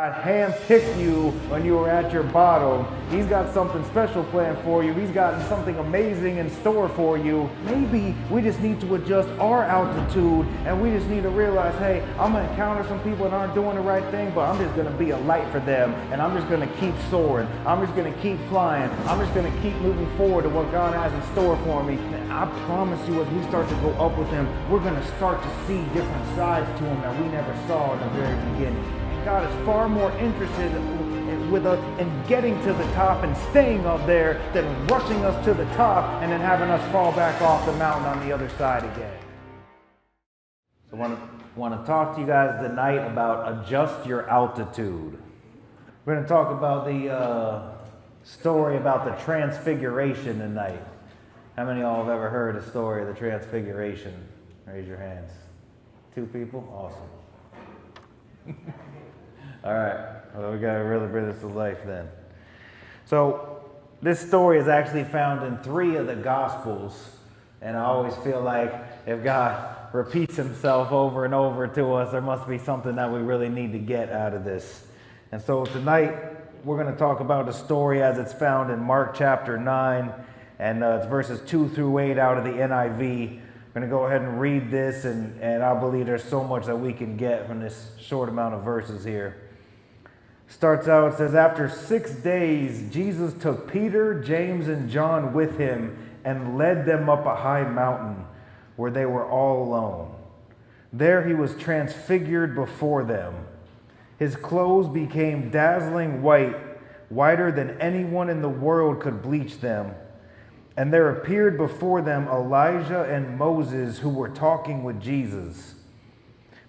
God handpicked you when you were at your bottom. He's got something special planned for you. He's got something amazing in store for you. Maybe we just need to adjust our altitude, and we just need to realize, hey, I'm going to encounter some people that aren't doing the right thing, but I'm just going to be a light for them, and I'm just going to keep soaring. I'm just going to keep flying. I'm just going to keep moving forward to what God has in store for me. And I promise you, as we start to go up with Him, we're going to start to see different sides to Him that we never saw in the very beginning. God is far more interested with us in getting to the top and staying up there than rushing us to the top and then having us fall back off the mountain on the other side again. So I want to talk to you guys tonight about adjust your altitude. We're going to talk about the story about the Transfiguration tonight. How many of y'all have ever heard the story of the Transfiguration? Raise your hands. 2 people? Awesome. All right, well, we got to really bring this to life then. So this story is actually found in 3 of the Gospels, and I always feel like if God repeats Himself over and over to us, there must be something that we really need to get out of this. And so tonight, we're going to talk about the story as it's found in Mark chapter 9, and it's verses 2 through 8 out of the NIV. I'm going to go ahead and read this, and I believe there's so much that we can get from this short amount of verses here. Starts out, it says, after 6 days, Jesus took Peter, James, and John with Him and led them up a high mountain where they were all alone. There He was transfigured before them. His clothes became dazzling white, whiter than anyone in the world could bleach them. And there appeared before them Elijah and Moses, who were talking with Jesus.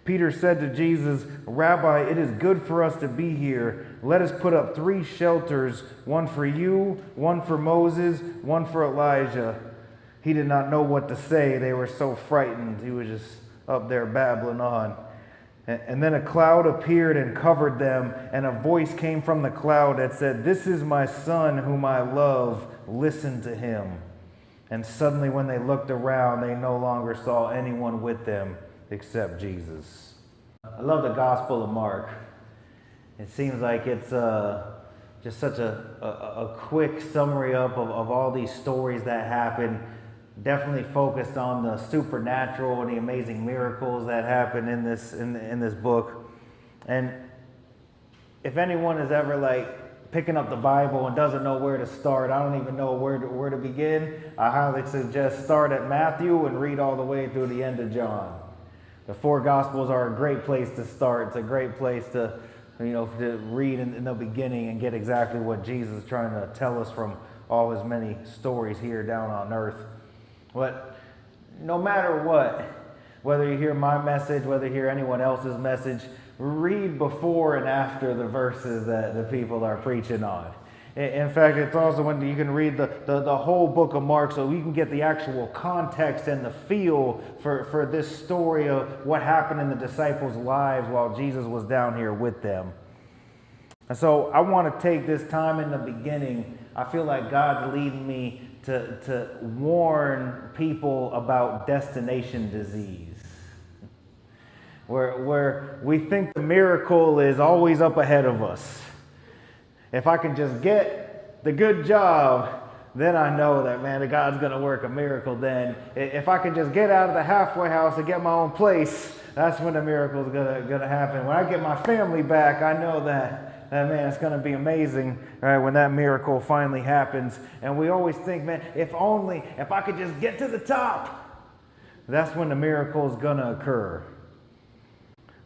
Peter said to Jesus, Rabbi, it is good for us to be here. Let us put up 3 shelters, one for you, one for Moses, one for Elijah. He did not know what to say. They were so frightened. He was just up there babbling on. And then a cloud appeared and covered them, and a voice came from the cloud that said, this is my son whom I love. Listen to him. And suddenly when they looked around, they no longer saw anyone with them except Jesus. I love the Gospel of Mark. It seems like it's just such a quick summary up of all these stories that happen. Definitely focused on the supernatural and the amazing miracles that happen in this book. And if anyone is ever like picking up the Bible and doesn't know where to start, I don't even know where to begin, I highly suggest start at Matthew and read all the way through the end of John. The 4 Gospels are a great place to start. It's a great place to read in the beginning and get exactly what Jesus is trying to tell us from all His many stories here down on earth. But no matter what, whether you hear my message, whether you hear anyone else's message, read before and after the verses that the people are preaching on. In fact, it's also when you can read the whole book of Mark so you can get the actual context and the feel for this story of what happened in the disciples' lives while Jesus was down here with them. And so I want to take this time in the beginning. I feel like God's leading me to warn people about destination disease. Where we think the miracle is always up ahead of us. If I can just get the good job, then I know that, man, that God's going to work a miracle then. If I can just get out of the halfway house and get my own place, that's when the miracle is going to happen. When I get my family back, I know that man, it's going to be amazing, right, when that miracle finally happens. And we always think, man, if I could just get to the top, that's when the miracle is going to occur.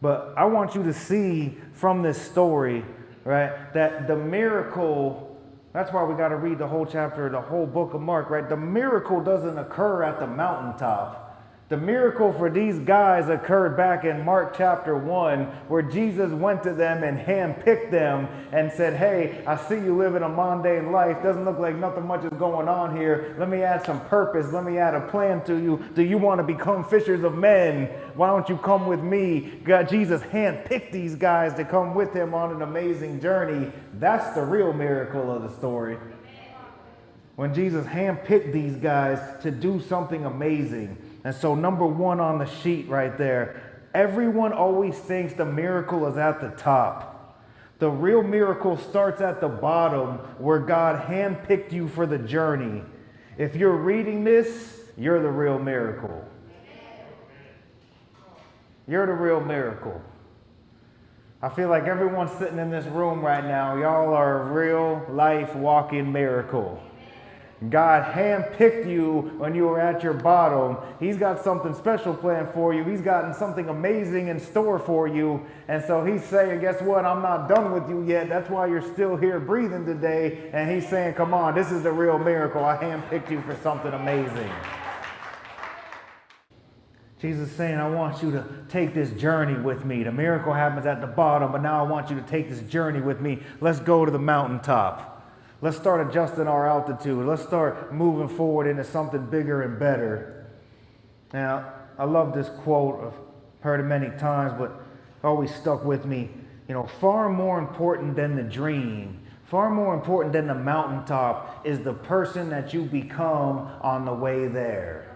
But I want you to see from this story, right, that the miracle, that's why we got to read the whole chapter, the whole book of Mark, right? The miracle doesn't occur at the mountaintop. The miracle for these guys occurred back in Mark chapter 1, where Jesus went to them and handpicked them and said, hey, I see you living a mundane life. Doesn't look like nothing much is going on here. Let me add some purpose. Let me add a plan to you. Do you want to become fishers of men? Why don't you come with me? Jesus handpicked these guys to come with Him on an amazing journey. That's the real miracle of the story. When Jesus handpicked these guys to do something amazing. And so number 1 on the sheet right there, everyone always thinks the miracle is at the top. The real miracle starts at the bottom where God handpicked you for the journey. If you're reading this, you're the real miracle. You're the real miracle. I feel like everyone sitting in this room right now, y'all are a real life walking miracle. God handpicked you when you were at your bottom. He's got something special planned for you. He's gotten something amazing in store for you. And so he's saying, guess what? I'm not done with you yet. That's why you're still here breathing today. And he's saying, come on, this is the real miracle. I handpicked you for something amazing. Jesus is saying, I want you to take this journey with me. The miracle happens at the bottom, but now I want you to take this journey with me. Let's go to the mountaintop. Let's start adjusting our altitude. Let's start moving forward into something bigger and better. Now, I love this quote. I've heard it many times, but it always stuck with me. You know, far more important than the dream, far more important than the mountaintop is the person that you become on the way there.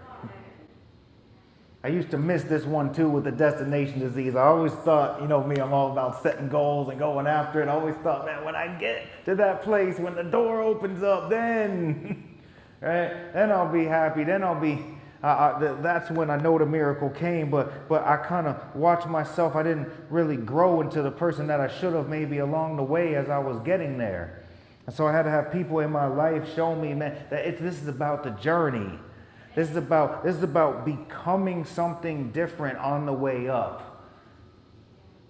I used to miss this one too with the destination disease. I always thought, you know me, I'm all about setting goals and going after it. I always thought, man, when I get to that place, when the door opens up, then, right? Then I'll be happy. Then I'll be, that's when I know the miracle came. But I kind of watched myself. I didn't really grow into the person that I should have maybe along the way as I was getting there. And so I had to have people in my life show me, man, that this is about the journey. This is about becoming something different on the way up.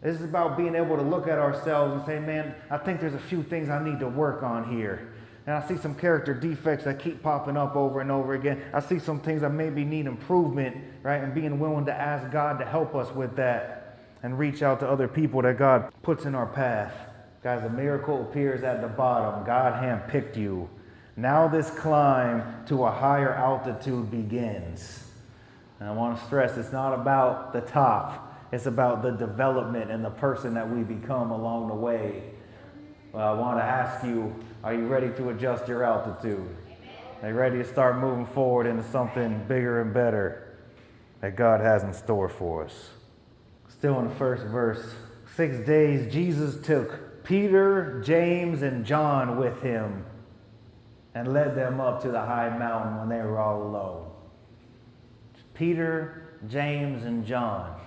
This is about being able to look at ourselves and say, man, I think there's a few things I need to work on here. And I see some character defects that keep popping up over and over again. I see some things that maybe need improvement, right? And being willing to ask God to help us with that and reach out to other people that God puts in our path. Guys, a miracle appears at the bottom. God handpicked you. Now this climb to a higher altitude begins. And I want to stress, it's not about the top. It's about the development and the person that we become along the way. Well, I want to ask you, are you ready to adjust your altitude? Are you ready to start moving forward into something bigger and better that God has in store for us? Still in the first verse, 6 days Jesus took Peter, James, and John with him and led them up to the high mountain when they were all alone. Peter, James, and John.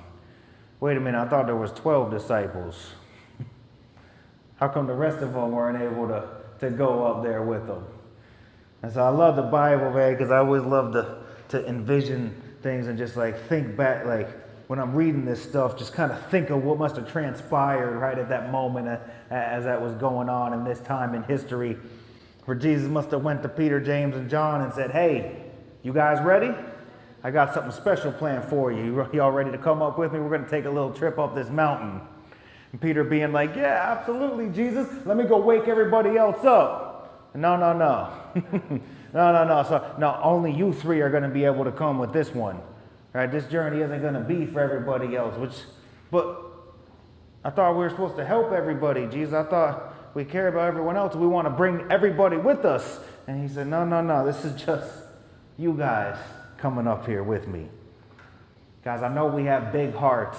Wait a minute, I thought there was 12 disciples. How come the rest of them weren't able to go up there with them? And so I love the Bible, man, because I always love to envision things and just like think back, like when I'm reading this stuff, just kind of think of what must have transpired right at that moment as that was going on in this time in history. Where Jesus must have went to Peter, James, and John and said, hey, you guys ready? I got something special planned for you. Y'all ready to come up with me? We're going to take a little trip up this mountain. And Peter being like, yeah, absolutely, Jesus. Let me go wake everybody else up. No. No. So, no, only you three are going to be able to come with this one. Right? This journey isn't going to be for everybody else. But I thought we were supposed to help everybody, Jesus. I thought we care about everyone else. We want to bring everybody with us. And he said, no. This is just you guys coming up here with me. Guys, I know we have big hearts,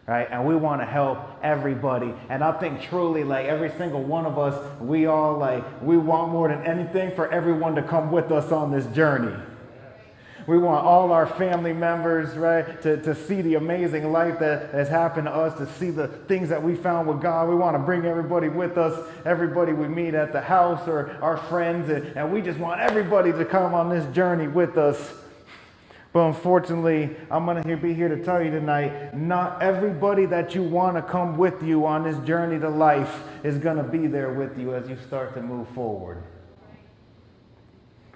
right? And we want to help everybody. And I think truly, like every single one of us, we want more than anything for everyone to come with us on this journey. We want all our family members, right, to see the amazing life that has happened to us, to see the things that we found with God. We want to bring everybody with us, everybody we meet at the house or our friends, and we just want everybody to come on this journey with us. But unfortunately, I'm going to be here to tell you tonight, not everybody that you want to come with you on this journey to life is going to be there with you as you start to move forward.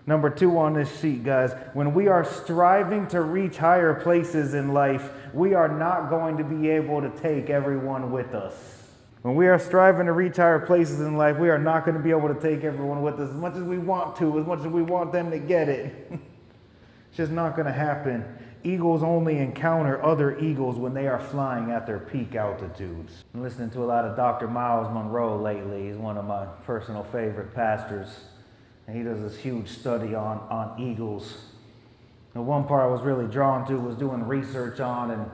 Number 2 on this sheet, guys, when we are striving to reach higher places in life, we are not going to be able to take everyone with us. When we are striving to reach higher places in life, we are not going to be able to take everyone with us as much as we want to, as much as we want them to get it. It's just not going to happen. Eagles only encounter other eagles when they are flying at their peak altitudes. I'm listening to a lot of Dr. Miles Monroe lately. He's one of my personal favorite pastors. And he does this huge study on eagles. And one part I was really drawn to was doing research on, and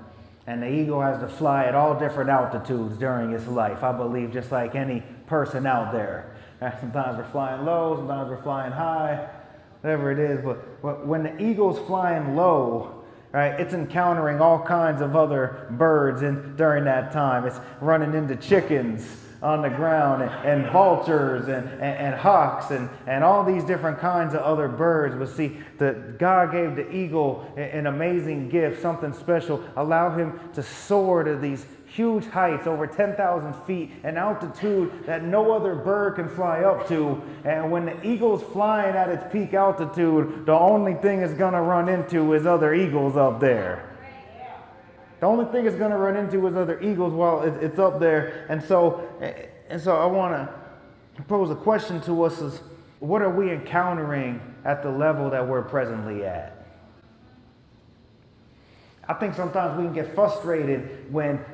And the eagle has to fly at all different altitudes during its life, I believe, just like any person out there. Sometimes we're flying low, sometimes we're flying high, whatever it is. But when the eagle's flying low, right, it's encountering all kinds of other birds during that time. It's running into chickens on the ground and vultures and hawks and all these different kinds of other birds. But see, God gave the eagle an amazing gift, something special, allow him to soar to these huge heights, over 10,000 feet, an altitude that no other bird can fly up to. And when the eagle's flying at its peak altitude, the only thing it's going to run into is other eagles up there. The only thing it's going to run into is other eagles while it's up there. And so I want to pose a question to us is, what are we encountering at the level that we're presently at? I think sometimes we can get frustrated when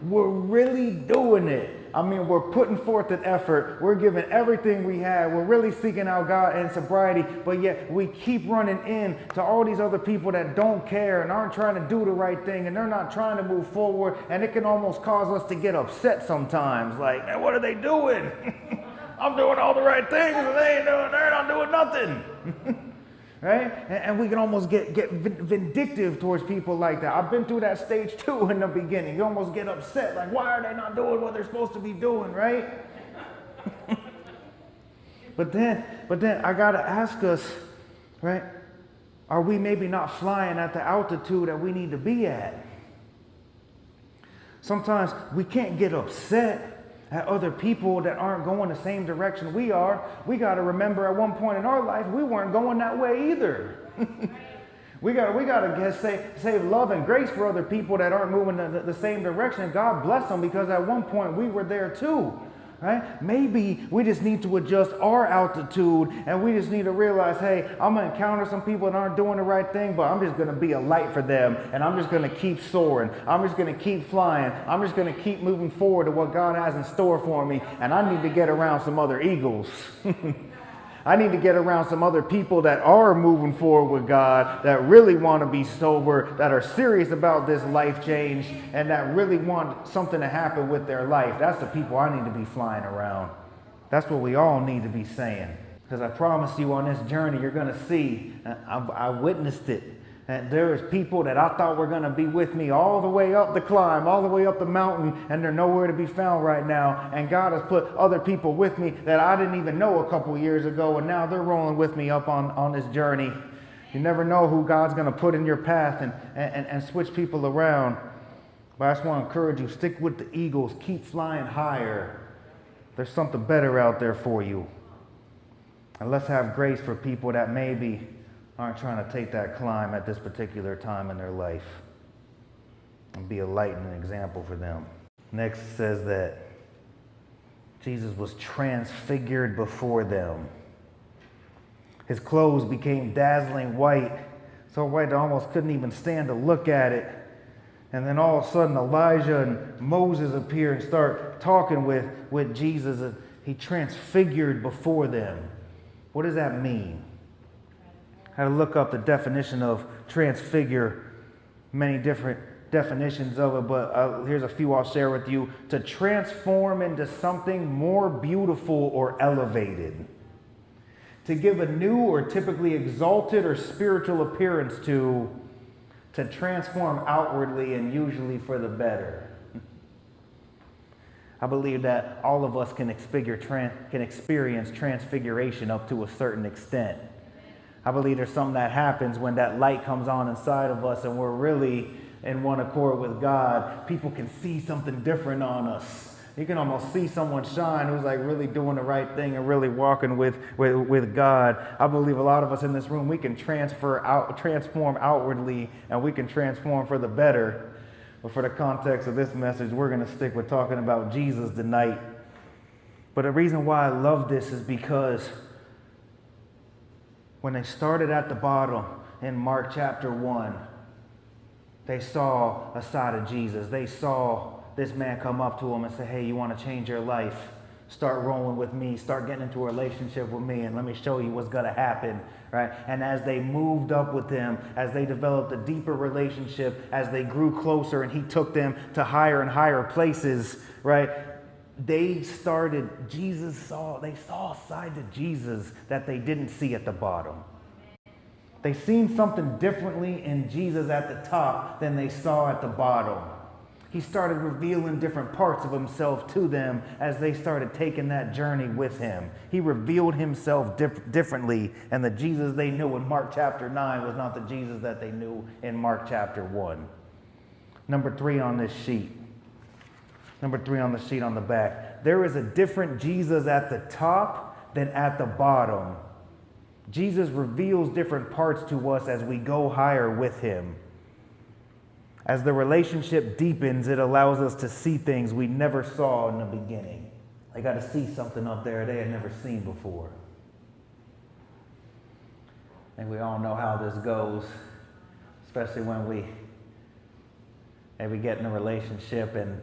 we're really doing it. I mean, we're putting forth an effort. We're giving everything we have. We're really seeking out God and sobriety, but yet we keep running into all these other people that don't care and aren't trying to do the right thing, and they're not trying to move forward, and it can almost cause us to get upset sometimes. Like, man, what are they doing? I'm doing all the right things, and they're not doing nothing. Right? And we can almost get vindictive towards people like that. I've been through that stage too in the beginning. You almost get upset, like, why are they not doing what they're supposed to be doing, right? But then I gotta ask us, right? Are we maybe not flying at the altitude that we need to be at? Sometimes we can't get upset at other people that aren't going the same direction we are. We got to remember at one point in our life, we weren't going that way either. we got to save love and grace for other people that aren't moving the same direction. And God bless them, because at one point we were there too. Right? Maybe we just need to adjust our altitude, and we just need to realize, hey, I'm going to encounter some people that aren't doing the right thing, but I'm just going to be a light for them, and I'm just going to keep soaring. I'm just going to keep flying. I'm just going to keep moving forward to what God has in store for me, and I need to get around some other eagles. I need to get around some other people that are moving forward with God, that really want to be sober, that are serious about this life change, and that really want something to happen with their life. That's the people I need to be flying around. That's what we all need to be saying. Because I promise you, on this journey, you're going to see, I witnessed it. And there is people that I thought were going to be with me all the way up the climb, all the way up the mountain, and they're nowhere to be found right now. And God has put other people with me that I didn't even know a couple years ago, and now they're rolling with me up on this journey. You never know who God's going to put in your path and switch people around. But I just want to encourage you, stick with the eagles, keep flying higher. There's something better out there for you. And let's have grace for people that maybe aren't trying to take that climb at this particular time in their life, and be a light and an example for them. Next says that Jesus was transfigured before them. His clothes became dazzling white, so white they almost couldn't even stand to look at it. And then all of a sudden Elijah and Moses appear and start talking with Jesus. And he transfigured before them. What does that mean? I had to look up the definition of transfigure, many different definitions of it, but here's a few I'll share with you. To transform into something more beautiful or elevated. To give a new or typically exalted or spiritual appearance to transform outwardly and usually for the better. I believe that all of us can experience transfiguration up to a certain extent. I believe there's something that happens when that light comes on inside of us and we're really in one accord with God. People can see something different on us. You can almost see someone shine who's like really doing the right thing and really walking with God. I believe a lot of us in this room, we can transform outwardly, and we can transform for the better. But for the context of this message, we're going to stick with talking about Jesus tonight. But the reason why I love this is because when they started at the bottom in Mark chapter 1, they saw a side of Jesus. They saw this man come up to him and say, hey, you want to change your life? Start rolling with me, start getting into a relationship with me, and let me show you what's going to happen, right? And as they moved up with him, as they developed a deeper relationship, as they grew closer and he took them to higher and higher places, right? They saw sides of Jesus that they didn't see at the bottom. They seen something differently in Jesus at the top than they saw at the bottom. He started revealing different parts of himself to them as they started taking that journey with him. He revealed himself differently, and the Jesus they knew in Mark chapter 9 was not the Jesus that they knew in Mark chapter 1. Number 3 on this sheet. Number 3 on the sheet on the back. There is a different Jesus at the top than at the bottom. Jesus reveals different parts to us as we go higher with him. As the relationship deepens, it allows us to see things we never saw in the beginning. I got to see something up there they had never seen before. And we all know how this goes, especially when we get in a relationship and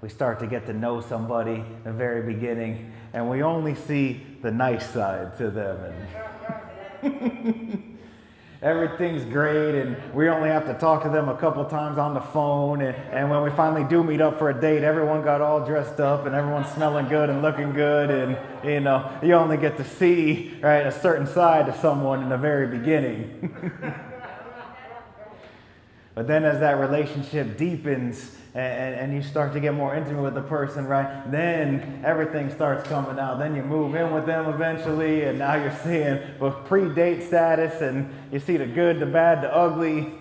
we start to get to know somebody in the very beginning, and we only see the nice side to them. And everything's great, and we only have to talk to them a couple times on the phone, and when we finally do meet up for a date, everyone got all dressed up and everyone's smelling good and looking good, and you only get to see, right, a certain side of someone in the very beginning. But then as that relationship deepens and you start to get more intimate with the person, right, then everything starts coming out. Then you move in with them eventually, and now you're seeing pre-date status, and you see the good, the bad, the ugly.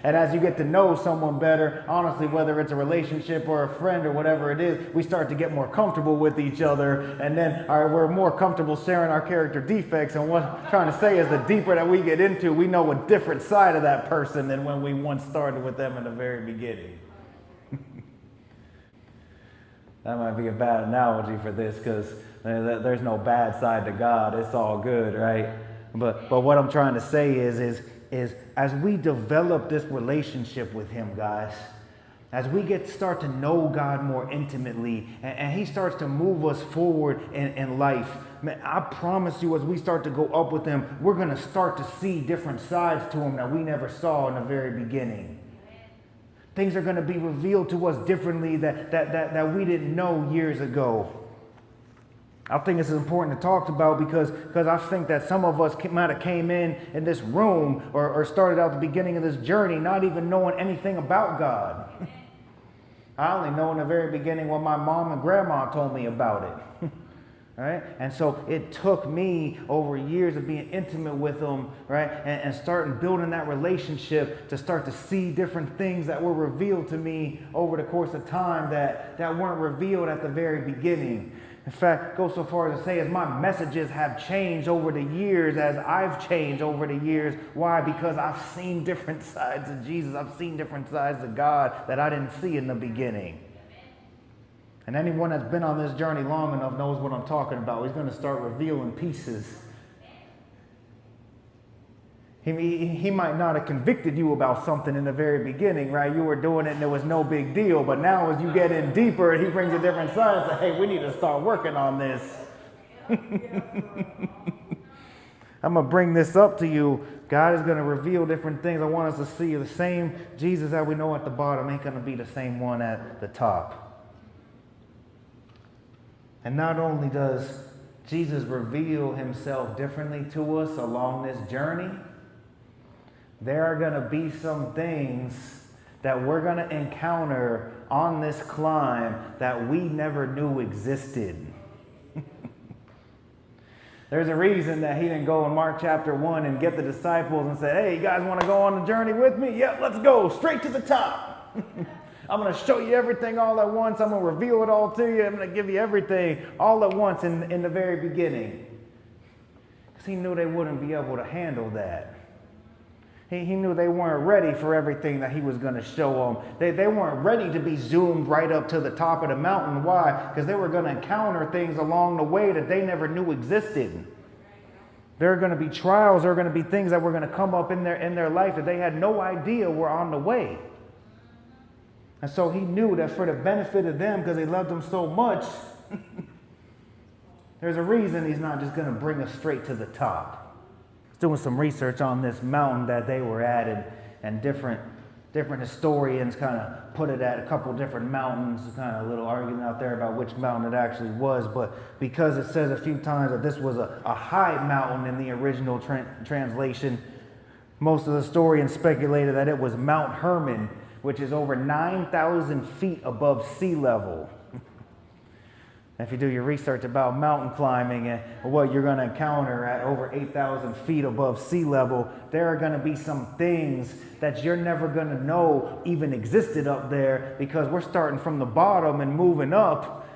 And as you get to know someone better, honestly, whether it's a relationship or a friend or whatever it is, we start to get more comfortable with each other, and then we're more comfortable sharing our character defects. And what I'm trying to say is the deeper that we get into, we know a different side of that person than when we once started with them in the very beginning. That might be a bad analogy for this, because there's no bad side to God. It's all good, right? But what I'm trying to say is as we develop this relationship with him, guys, as we start to know God more intimately, and he starts to move us forward in life, man, I promise you, as we start to go up with him, we're going to start to see different sides to him that we never saw in the very beginning. Things are going to be revealed to us differently that we didn't know years ago. I think this is important to talk about because I think that some of us might have came in this room or started out the beginning of this journey not even knowing anything about God. I only know in the very beginning what my mom and grandma told me about it. Right? And so it took me over years of being intimate with them, right? And starting building that relationship to start to see different things that were revealed to me over the course of time that weren't revealed at the very beginning. In fact, go so far as to say as my messages have changed over the years, as I've changed over the years. Why? Because I've seen different sides of Jesus. I've seen different sides of God that I didn't see in the beginning. And anyone that's been on this journey long enough knows what I'm talking about. He's going to start revealing pieces. He might not have convicted you about something in the very beginning, right? You were doing it and there was no big deal. But now as you get in deeper, he brings a different side and says, hey, we need to start working on this. I'm going to bring this up to you. God is going to reveal different things. I want us to see the same Jesus that we know at the bottom ain't going to be the same one at the top. And not only does Jesus reveal himself differently to us along this journey, there are going to be some things that we're going to encounter on this climb that we never knew existed. There's a reason that he didn't go in Mark chapter 1 and get the disciples and say, hey, you guys want to go on the journey with me? Yeah, let's go straight to the top. I'm going to show you everything all at once. I'm going to reveal it all to you. I'm going to give you everything all at once in the very beginning. Because he knew they wouldn't be able to handle that. He knew they weren't ready for everything that he was going to show them. They weren't ready to be zoomed right up to the top of the mountain. Why? Because they were going to encounter things along the way that they never knew existed. There are going to be trials. There are going to be things that were going to come up in their life that they had no idea were on the way. And so he knew that for the benefit of them, because he loved them so much, There's a reason he's not just going to bring us straight to the top. I was doing some research on this mountain that they were at, and different historians kind of put it at a couple different mountains, kind of a little argument out there about which mountain it actually was. But because it says a few times that this was a high mountain in the original translation, most of the historians speculated that it was Mount Hermon, which is over 9,000 feet above sea level. If you do your research about mountain climbing and what you're going to encounter at over 8,000 feet above sea level, there are going to be some things that you're never going to know even existed up there, because we're starting from the bottom and moving up.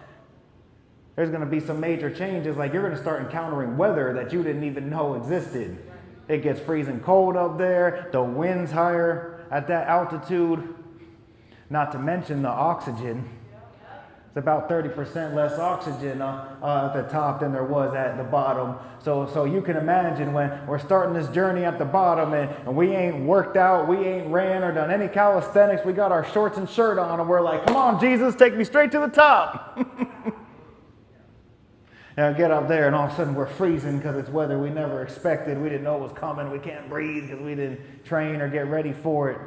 There's going to be some major changes, like you're going to start encountering weather that you didn't even know existed. It gets freezing cold up there, the wind's higher at that altitude, not to mention the oxygen. It's about 30% less oxygen at the top than there was at the bottom. So you can imagine when we're starting this journey at the bottom and we ain't worked out, we ain't ran or done any calisthenics, we got our shorts and shirt on and we're like, come on, Jesus, take me straight to the top. And get up there and all of a sudden we're freezing because it's weather we never expected. We didn't know it was coming. We can't breathe because we didn't train or get ready for it.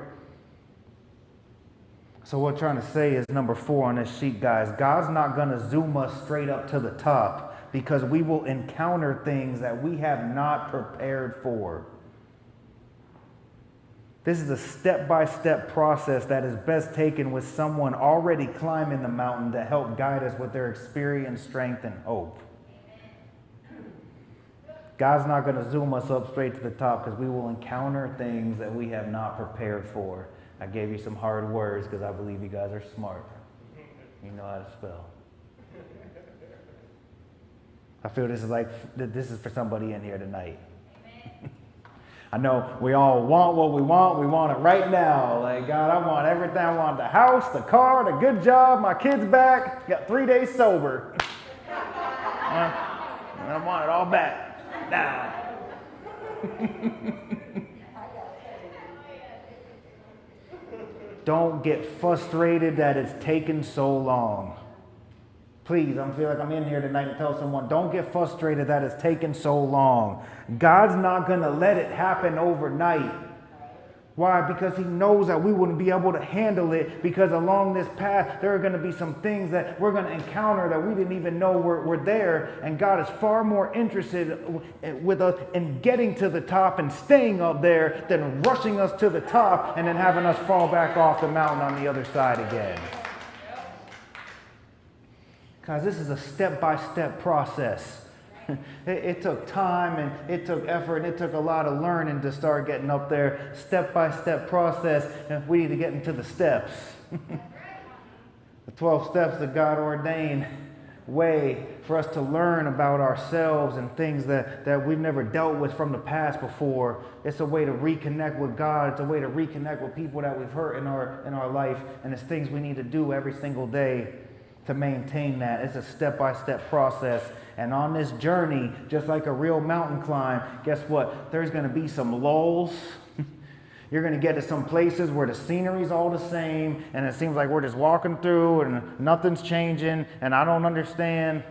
So what I'm trying to say is, number 4 on this sheet, guys, God's not going to zoom us straight up to the top, because we will encounter things that we have not prepared for. This is a step-by-step process that is best taken with someone already climbing the mountain to help guide us with their experience, strength, and hope. God's not going to zoom us up straight to the top, because we will encounter things that we have not prepared for. I gave you some hard words because I believe you guys are smart. You know how to spell. I feel this is for somebody in here tonight. I know we all want what we want it right now. Like, God, I want everything. I want the house, the car, the good job, my kids back. Got 3 days sober. I want it all back now. Don't get frustrated that it's taken so long. Please, I feel like I'm in here tonight to tell someone, don't get frustrated that it's taken so long. God's not going to let it happen overnight. Why? Because he knows that we wouldn't be able to handle it, because along this path, there are going to be some things that we're going to encounter that we didn't even know were there. And God is far more interested with us in getting to the top and staying up there than rushing us to the top and then having us fall back off the mountain on the other side again. Guys, this is a step-by-step process. It took time and it took effort and it took a lot of learning to start getting up there. Step-by-step process, and we need to get into the steps. The 12 steps that God ordained way for us to learn about ourselves and things that we've never dealt with from the past before. It's a way to reconnect with God. It's a way to reconnect with people that we've hurt in our life, and it's things we need to do every single day to maintain that. It's a step-by-step process. And on this journey, just like a real mountain climb, guess what? There's going to be some lulls. You're going to get to some places where the scenery's all the same, and it seems like we're just walking through and nothing's changing, and I don't understand.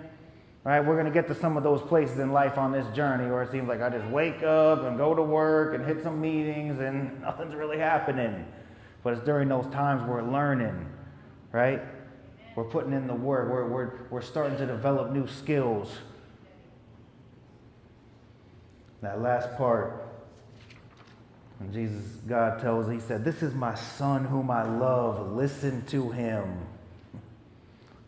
Right? We're going to get to some of those places in life on this journey where it seems like I just wake up and go to work and hit some meetings and nothing's really happening. But it's during those times we're learning, right? We're putting in the work. We're starting to develop new skills. That last part, when God tells, he said, "This is my son whom I love. Listen to him."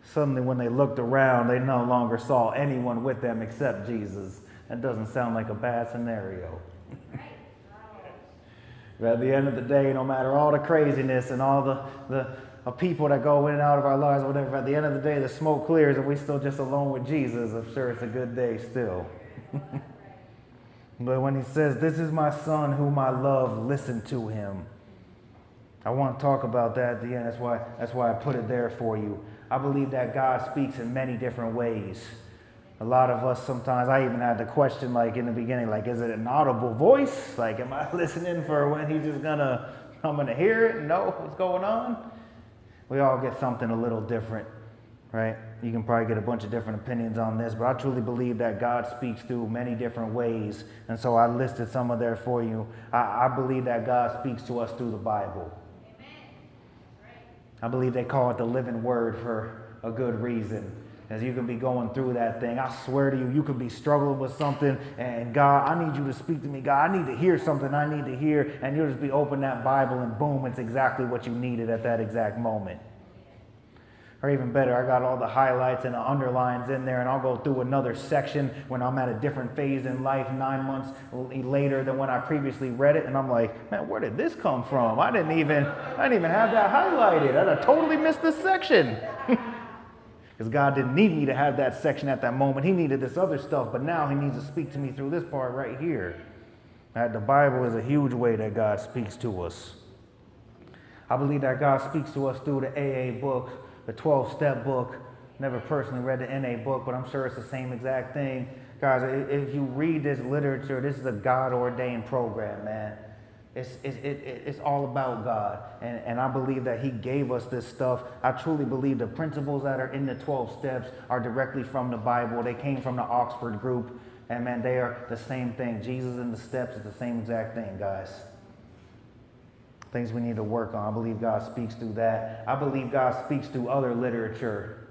Suddenly when they looked around, they no longer saw anyone with them except Jesus. That doesn't sound like a bad scenario. But at the end of the day, no matter all the craziness and all the people that go in and out of our lives or whatever, at the end of the day, the smoke clears and we're still just alone with Jesus. I'm sure it's a good day still. But when he says, "This is my son whom I love, listen to him," I want to talk about that at the end. That's why I put it there for you. I believe that God speaks in many different ways. A lot of us sometimes, I even had the question like in the beginning, like, is it an audible voice? Like, am I listening for when he's just I'm gonna hear it and know what's going on? We all get something a little different, right? You can probably get a bunch of different opinions on this, but I truly believe that God speaks through many different ways. And so I listed some of there for you. I believe that God speaks to us through the Bible. I believe they call it the living word for a good reason. As you can be going through that thing, I swear to you, you could be struggling with something, and God, I need you to speak to me. God, I need to hear something I need to hear, and you'll just be open that Bible, and boom, it's exactly what you needed at that exact moment. Or even better, I got all the highlights and the underlines in there, and I'll go through another section when I'm at a different phase in life 9 months later than when I previously read it, and I'm like, man, where did this come from? I didn't even have that highlighted. I totally missed this section. Because God didn't need me to have that section at that moment. He needed this other stuff, but now he needs to speak to me through this part right here. The Bible is a huge way that God speaks to us. I believe that God speaks to us through the AA book, the 12-step book. Never personally read the NA book, but I'm sure it's the same exact thing. Guys, if you read this literature, this is a God-ordained program, man. It's all about God, and I believe that he gave us this stuff. I truly believe the principles that are in the 12 steps are directly from the Bible. They came from the Oxford group, and man, they are the same thing. Jesus and the steps is the same exact thing, guys. Things we need to work on. I believe God speaks through that. I believe God speaks through other literature.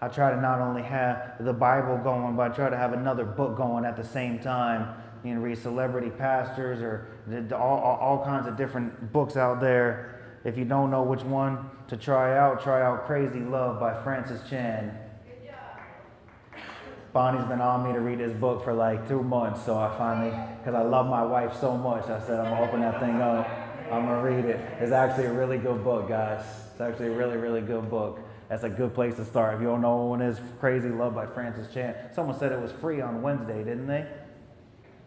I try to not only have the Bible going, but I try to have another book going at the same time. You can read celebrity pastors or all kinds of different books out there. If you don't know which one to try out Crazy Love by Francis Chan. Good job. Bonnie's been on me to read this book for like 2 months, so I finally, because I love my wife so much, I said I'm going to open that thing up. I'm going to read it. It's actually a really good book, guys. It's actually a really, really good book. That's a good place to start. If you don't know what one is, Crazy Love by Francis Chan. Someone said it was free on Wednesday, didn't they?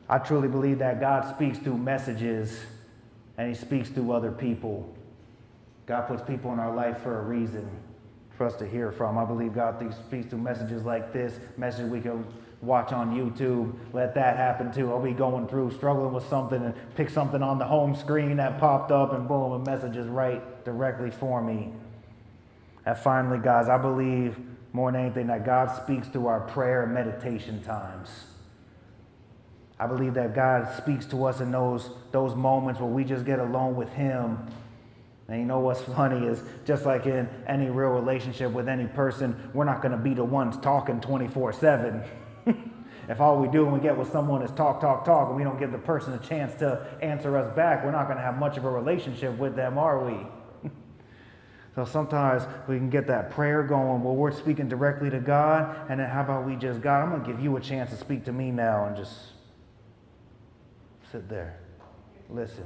I truly believe that God speaks through messages, and he speaks through other people. God puts people in our life for a reason, for us to hear from. I believe God speaks through messages like this, message we can watch on YouTube. Let that happen too. I'll be going through, struggling with something, and pick something on the home screen that popped up, and boom, a message is right directly for me. And finally, guys, I believe more than anything that God speaks through our prayer and meditation times. I believe that God speaks to us in those moments where we just get alone with him. And you know what's funny is, just like in any real relationship with any person, we're not going to be the ones talking 24/7. If all we do when we get with someone is talk, and we don't give the person a chance to answer us back, we're not going to have much of a relationship with them, are we? So sometimes we can get that prayer going where we're speaking directly to God, and then how about we just, God, I'm going to give you a chance to speak to me now, and just sit there, listen.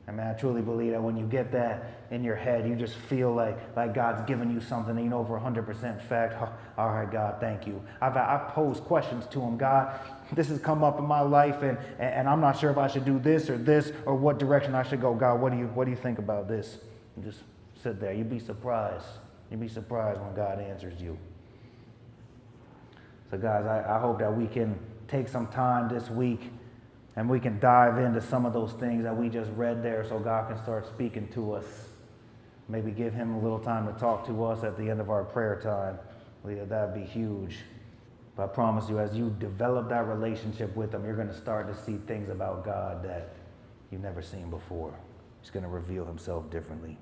I mean, I truly believe that when you get that in your head, you just feel like God's giving you something, and you know for 100% fact, oh, all right, God, thank you. I've posed questions to him. God, this has come up in my life, and I'm not sure if I should do this or what direction I should go. God, what do you think about this? And just sit there. You'd be surprised. You'd be surprised when God answers you. So guys, I hope that we can take some time this week and we can dive into some of those things that we just read there so God can start speaking to us. Maybe give him a little time to talk to us at the end of our prayer time. That'd be huge. But I promise you, as you develop that relationship with him, you're going to start to see things about God that you've never seen before. He's going to reveal himself differently.